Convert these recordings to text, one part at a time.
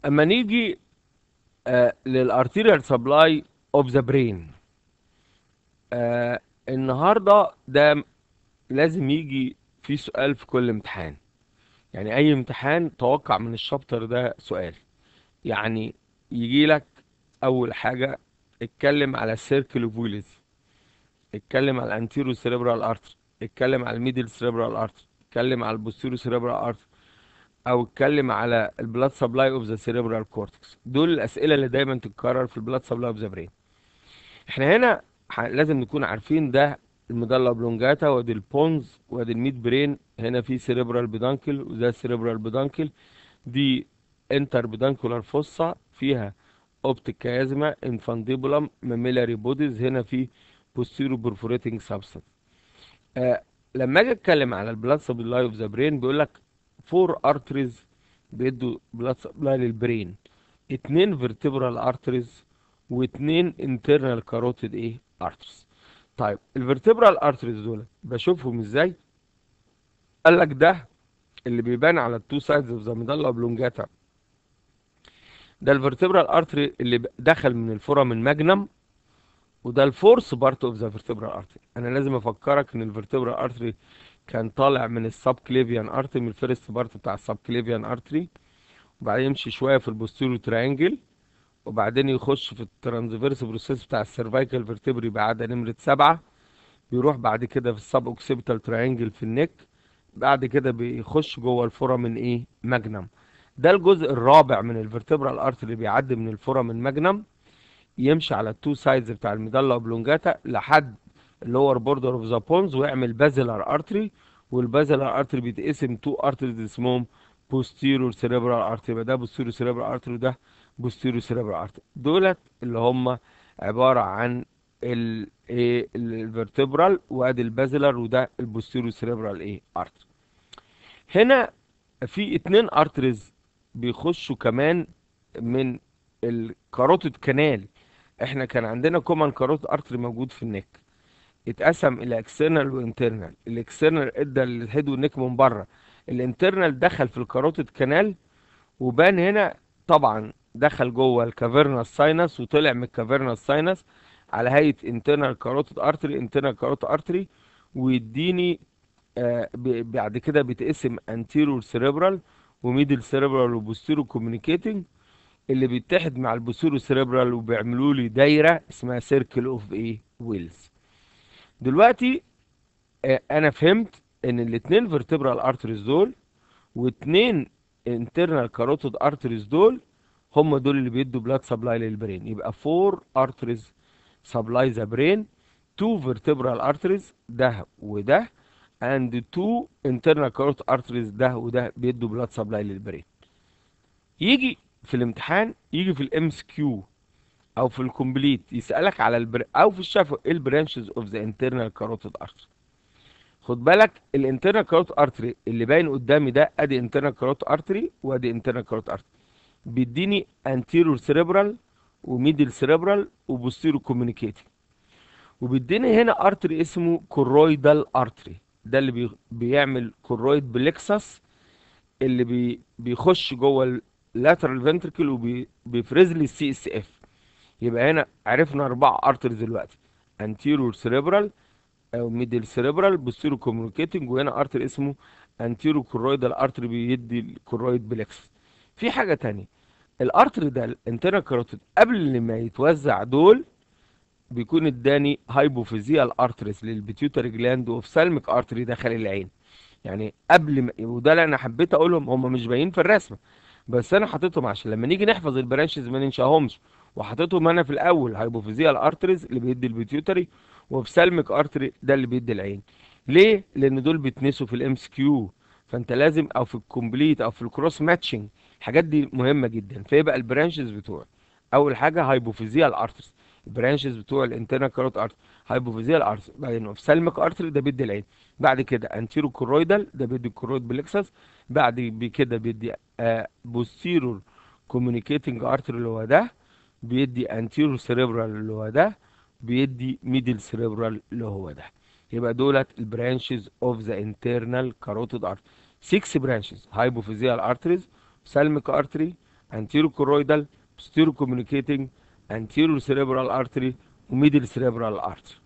اما نيجي للارتيريال سبلاي اوف ذا برين، النهارده ده لازم يجي في سؤال في كل امتحان. يعني اي امتحان توقع من الشابتر ده سؤال. يعني يجي لك اول حاجه، اتكلم على السيركل اوف ويلز، اتكلم على الانتيرو سيريبرال ارتري، اتكلم على الميدل سيريبرال ارتري، اتكلم على البوستيرو سيريبرال ارتري، او اتكلم على البلاد سبلاي اوف ذا سيريبرال كورتكس. دول الاسئله اللي دايما تتكرر في البلاد سبلاي اوف ذا برين. احنا هنا لازم نكون عارفين ده الميدالا اوبلونجاتا، وادي البونز، وادي الميد برين. هنا في سيريبرال بيدانكل، وده سيريبرال بيدانكل. دي انتر بيدانكولار فوسا فيها اوبتيك كيازما انفانديبولم ميميلاري بوديز. هنا في بوستيرو برفوريتنج سبستانس. آه لما اجي اتكلم على البلاد سبلاي اوف ذا برين، بيقول لك فور ارتريز بيدوا بلاد سبلاي للبرين. اتنين فيرتبرال ارتريز واتنين انترنال كاروتيد ارتريز. طيب الفيرتبرال ارتريز دول بشوفهم ازاي؟ قال لك ده اللي بيبان على التو سايدز اوف ذا ميدالا اوبلونجاتا، ده الفيرتبرال ارتري اللي دخل من الفورامين ماجنم، وده الفورس بارت اوف ذا فيرتبرال ارتري. انا لازم افكرك ان الفيرتبرال ارتري كان طالع من السب كليفيان ارتري، من الفيرست بارت بتاع السب كليفيان ارتري، وبعدين يمشي شويه في البوستيريو تريانجل، وبعدين يخش في الترانسفيرس بروسيس بتاع السيرفايكال فيرتبري بعد نمره 7، بيروح بعد كده في السب اوكسيبيتال تريانجل في النك، بعد كده بيخش جوه الفورامين ماجنم. ده الجزء الرابع من الفيرتبرال ارتري اللي بيعدي من الفورامين ماجنم، يمشي على التو سايدز بتاع الميدالا اوبلونجاتا لحد اللور بوردر اوف ذا بونز، ويعمل بازلر ارتري. والبازلر ارتري بيتقسم تو ارتريز اسمهم بوستيرور سيريبرال ارتري. ده بوستيرور سيريبرال ارتري، وده بوستيرور سيريبرال ارتري. دولت اللي هم عباره عن الفرتبرال، وادي البازلر، وده البوستيرور سيريبرال ارتري. هنا في اتنين ارتريز بيخشوا كمان من الكاروتيد كانال. احنا كان عندنا كومان كاروت ارتري موجود في النك، اتقسم الى اكسترنال وانترنال. الاكسترنال ادى للهيد والنك من بره، الانترنال دخل في الكاروتيد كانال وبان هنا. طبعا دخل جوه الكافيرنال ساينس وطلع من الكافيرنال ساينس على هيئه انترنال كاروتيد ارتري، انترنال كاروتيد ارتري. ويديني بعد كده بيتقسم انتيرور سيريبرال وميدل سيريبرال وبوستيرو كوميونيكيتنج، اللي بيتحد مع البوستيرو سيريبرال وبيعملوا لي دايره اسمها سيركل اوف ويلز. دلوقتي انا فهمت ان الاثنين فيرتبرال ارتريز دول واثنين انترنال كاروتيد ارتريز دول هم دول اللي بيدوا بلاد سبلاي للبرين. يبقى 4 ارتريز سبلاي ذا برين، 2 فيرتبرال ارتريز ده وده، and 2 internal carotid arteries ده وده بيدوا بلاد سبلاي للبرين. يجي في الامتحان، يجي في الام اس كيو او في الكومبليت يسالك على او في الشفوي ايه البرانشز اوف ذا انترنال كاروتيد ارتري. خد بالك الانترنال كاروتيد ارتري اللي باين قدامي ده ادي انترنال كاروتيد ارتري وادي انترنال كاروتيد ارتري، بيديني انتيرور سيريبرال وميدل سيريبرال وبوستيرو كوميونيكيتنج. وبيديني هنا ارتري اسمه كورويدال ارتري، ده اللي بيعمل كورويد بلكسس، اللي بيخش جوه اللاترال فنتركل وبيفرز لي السي اس اف. يبقى هنا عرفنا 4 ارترز دلوقتي: انتيرور سيريبرال او ميدل سيريبرال بوستيرو كوميونيكيتنج، وهنا ارتر اسمه انتيرو كورويدال ارتر بيدي الكورويد بلكس. في حاجه تانية، الارتر ده الانترنال كاروتيد قبل ما يتوزع دول بيكون اداني هايبوفيزيال ارتريز للبيتيوتري جلاند وفسالميك ارتري داخل العين. يعني قبل ما، وده اللي انا حبيت اقولهم، هم مش باين في الرسمه بس انا حاططهم عشان لما نيجي نحفظ البرانشز ما ننساهمش. وحاططهم انا في الاول: هايبوفيزيال ارتريز اللي بيدي البيتيوتري، وفسالميك ارتري ده اللي بيدي العين. ليه؟ لان دول بيتنسوا في الام اس كيو، فانت لازم او في الكومبليت او في الكروس ماتشنج، الحاجات دي مهمه جدا. فيبقى البرانشز بتوعي اول حاجه هايبوفيزيال ارتريز، البرانشز بتوع الانترنال كاروت ارتري هايبوفيزيال ارتري، بعدين اوفسالميك ارتري ده بيدي العين، بعد كده انتيرو كورويدال ده بيدي الكورويد بلكسس، بعد كده بيدي بوستيرور كوميونيكيتنج ارتري اللي هو ده، بيدي انتيرو سيريبرال اللي هو ده، بيدي ميدل سيريبرال اللي هو ده. يبقى دولت البرانشز اوف ذا انترنال كاروتيد ارتري. 6 برانشز: هايبوفيزيال ارتريز، سالميك ارتري، anterior choroidal posterior communicating anterior cerebral artery وميدل cerebral artery.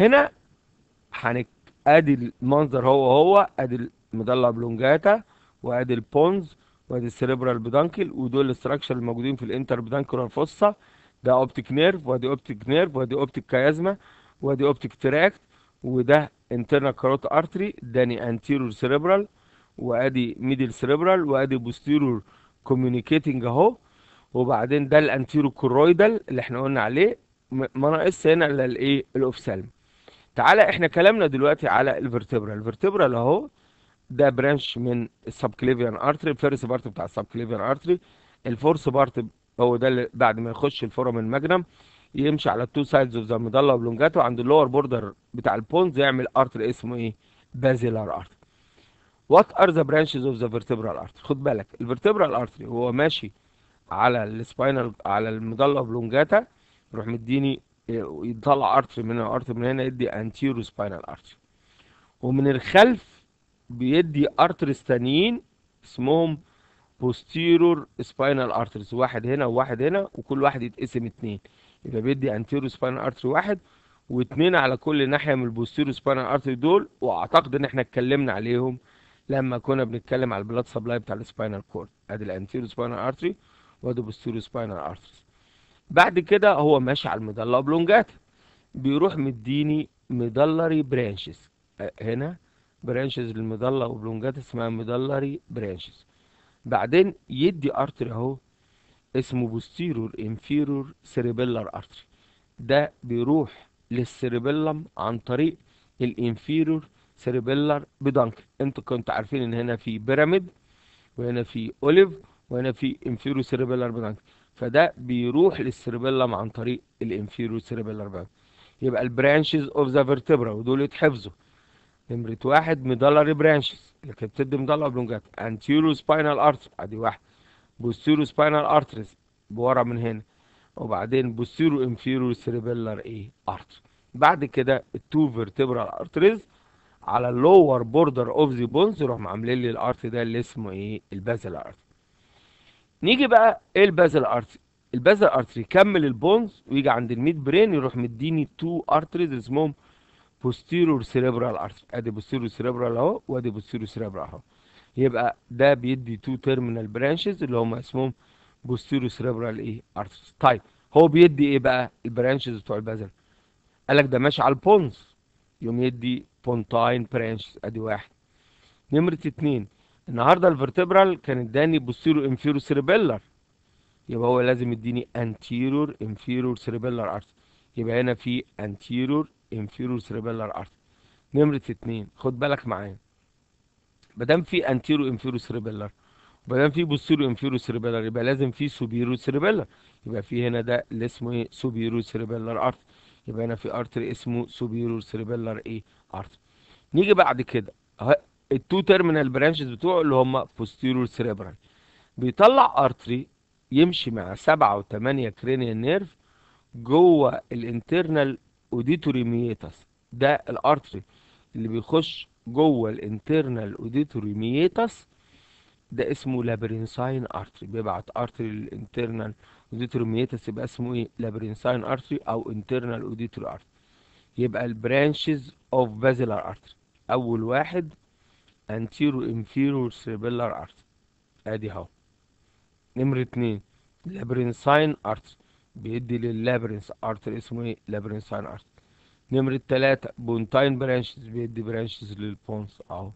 هنا ادي المنظر هو ادي الميدالا اوبلونجاتا وادي البونز وادي السيريبرال بيدانكل، ودول الاستراكشر الموجودين في الانتر بيدانكولار فوسا. ده اوبتيك نيرف وادي اوبتيك نيرف وادي اوبتيك كيازما وادي اوبتيك تراكت، وده انترنال كاروت ارتري اداني انتيرور سيريبرال، وادي ميدل سيريبرال، وادي بوستيرور كوميونيكيتنج اهو. وبعدين ده الانتيرو كورويدال اللي احنا قلنا عليه، ما ناقص هنا الا الايه الاوفسالم. تعالى احنا كلامنا دلوقتي على الفرتبرال. الفرتبرال اهو ده برانش من السبكليفيان ارتري، الفيرست بارت بتاع السبكليفيان ارتري. الفورس بارت هو ده اللي بعد ما يخش الفورامين ماجنم يمشي على التو سايدز اوف ذا ميدالا اوبلونجاتا، عند اللور بوردر بتاع البونز يعمل ارتري اسمه ايه؟ بازيلار ارتري. وات ار ذا برانشز اوف ذا فيرتبرال ارتري؟ خد بالك الفيرتبرال ارتري هو ماشي على السباينال على الميدالا اوبلونجاتا، يروح مديني يطلع ارتري من هنا ارتري من هنا يدي انتيرو سباينال ارتري، ومن الخلف بيدي ارتريز تانيين اسمهم بوستيرور سباينال ارتريز، واحد هنا وواحد هنا، وكل واحد يتقسم اتنين، يبقى بيدي انتيرو سباينال ارتري واحد واتنين على كل ناحيه من البوستيرور سباينال ارتري دول. واعتقد ان احنا اتكلمنا عليهم لما كنا بنتكلم على البلاد سبلاي بتاع السباينال كورد. ادي الانتيرو سباينال ارتري وادي بوستيرور سباينال ارتريز. بعد كده هو ماشي على الميدالا اوبلونجاتا، بيروح مديني ميدلري برانشز. هنا برانشز للميدالا اوبلونجاتا اسمها ميدلري برانشز. بعدين يدي ارتري اهو اسمه بوستيرور انفيرور سيريبيلار ارتري، ده بيروح للسيريبيلم عن طريق الانفيرور سيريبيلار بيدانكل. انتوا كنتوا عارفين ان هنا في بيراميد وهنا في اوليف وهنا في انفيرور سيريبيلار بيدانكل، فده بيروح للسيريبيلم عن طريق الانفيرور سيريبيلار بيدانكل. يبقى البرانشز اوف ذا فيرتبرا ودول يتحفظوا. نمرة واحد ميدالاري برانشز اللي كانت بتدي ميدالا اوبلونجاتا، انتيرو سباينال ارتري ادي واحد، بوستيرو سباينال ارتريز بورا من هنا، وبعدين بوستيرو انفيرو سيريبيلار ايه ارتري. بعد كده التو فيرتبرال ارتريز على اللور بوردر اوف ذا بونز يروح عاملين لي الارتري ده اللي اسمه ايه؟ البازل ارتري. نيجي بقى ايه البازل ارتري؟ البازل ارتري يكمل البونز ويجي عند الميد برين يروح مديني تو ارتريز اسمهم بوستيرور سيريبرال ارتري. ادي بوستيرور سيريبرال اهو وادي بوستيرور سيريبرال اهو. يبقى ده بيدي تو تيرمينال برانشز اللي هم اسمهم بوستيرور سيريبرال ايه ارتريز. طيب هو بيدي ايه بقى البرانشز بتوع البازل؟ قال لك ده ماشي على البونز، يوم يدي بونتاين برانشز ادي واحد. نمرة اتنين النهارده الفرتبرال كان اداني بوستيرور انفيرور سيريبيلار، يبقى هو لازم يديني انتيرور انفيرور سيريبيلار ارتري، يبقى هنا في انتيرور انفيرور سيريبيلار ارتري. نمرة اتنين خد بالك معايا، مادام في انتيرو انفيرو سيريبيلار ومادام في بوستيرو انفيرو سيريبيلار يبقى لازم في سوبيرو سيريبيلار، يبقى في هنا ده اللي اسمه ايه؟ سوبيرو سيريبيلار ارتري، يبقى هنا في ارتري اسمه سوبيرو سيريبيلار ايه ارتري. نيجي بعد كده التو تيرمينال برانشز بتوعه اللي هم بوستيرو سيريبرال، بيطلع ارتري يمشي مع 7 و8 كرينيال نيرف جوه الانترنال اوديتوري ميتاس. ده الارتري اللي بيخش جوه الانترنال اوديتوري ميتاس ده اسمه لابرينساين ارتري، بيبعت ارتري للانترنال اوديتوري ميتاس يبقى اسمه ايه؟ لابرينساين ارتري او انترنال اوديتوري ارتري. يبقى البرانشز اوف بازيلار ارتري اول واحد انتيرو انفيرور سيربيلار ارتري ادي اهو. نمرة اتنين لابرينساين ارتري بيدي لللابرينس ارتري اسمه ايه؟ لابرينساين ارتري. نمرة تلاتة بونتاين برانشز بيدي برانشز للبونس اهو،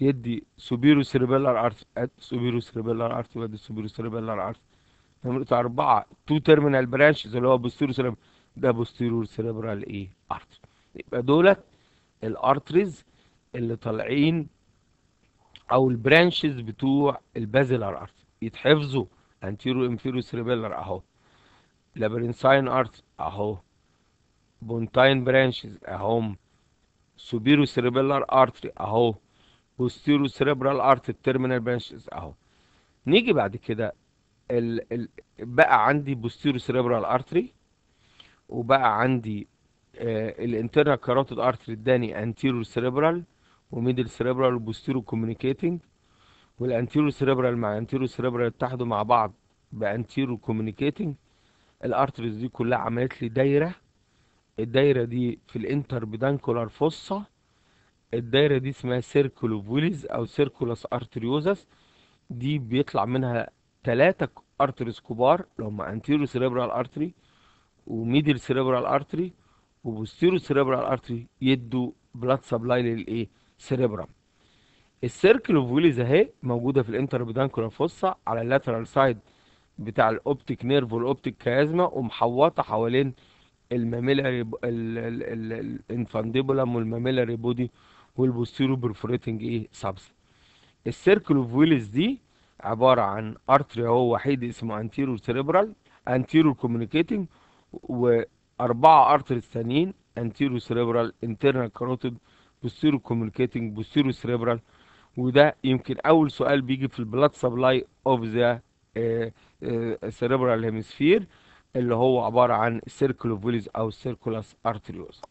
يدي سوبيرو سيربيلار ارتري ادي سوبيرو سيربيلار ارتري وادي سوبيرو سيربيلار ارتري. نمرة أربعة تو تيرمينال برانشز اللي هو بوستيرو سيربرال، ده بوستيرو سيربرال ايه ارتري. يبقى دولت الارتريز اللي طالعين او البرانشز بتوع البازيلار ارتري يتحفظوا. انتيرو انفيرو سيربيلار اهو، لابرينساين ارتري اهو، بونتاين برانشز اهم، سوبيرو سيربيلار ارتري اهو، بوستيرو سيربرال ارتري التيرمينال برانشز اهو. نيجي بعد كده بقى عندي بوستيرو سيربرال ارتري، وبقى عندي الانترنال كاروتيد ارتري اداني انتيرو سيربرال وميدل سيربرال وبوستيرو كوميونيكيتنج، والانتيرو سيريبرال مع انتيرو سيريبرال اتحدوا مع بعض بانتيرو كوميونيكيتنج. الارتريز دي كلها عملت لي دايره. الدايره دي في الانتر بيدانكولار فوسا. الدايره دي اسمها سيركل اوف ويليز او سيركولاس ارتريوزس. دي بيطلع منها ثلاثه ارتريز كبار اللي هم انتيرو سيريبرال ارتري وميدل سيريبرال ارتري وبوستيرو سيريبرال ارتري، يدوا بلاد سبلاي للايه؟ سيريبرام. السيركل اوف ويليز اهي موجوده في الانتر بيدانكولار فوسا على اللاترال سايد بتاع الاوبتيك نيرف والاوبتيك كيازما، ومحوطه حوالين الماميلاري الانفانديبولم والماميلاري بودي والبوستيرو برفوريتنج ايه سابس. السيركل اوف ويلز دي عباره عن ارتري هو وحيد اسمه انتيرو سيريبرال انتيرو كوميونيكيتنج، واربعه ارتريز ثانيين انتيرو سيريبرال انترنال كاروتيد بوستيرو كوميونيكيتنج بوستيرو سيريبرال. وده يمكن اول سؤال بيجي في البلاد سبلاي اوف ذا سيريبرال هيمسفير، اللي هو عباره عن سيركل اوف ويلز او سيركولاس ارتريوز.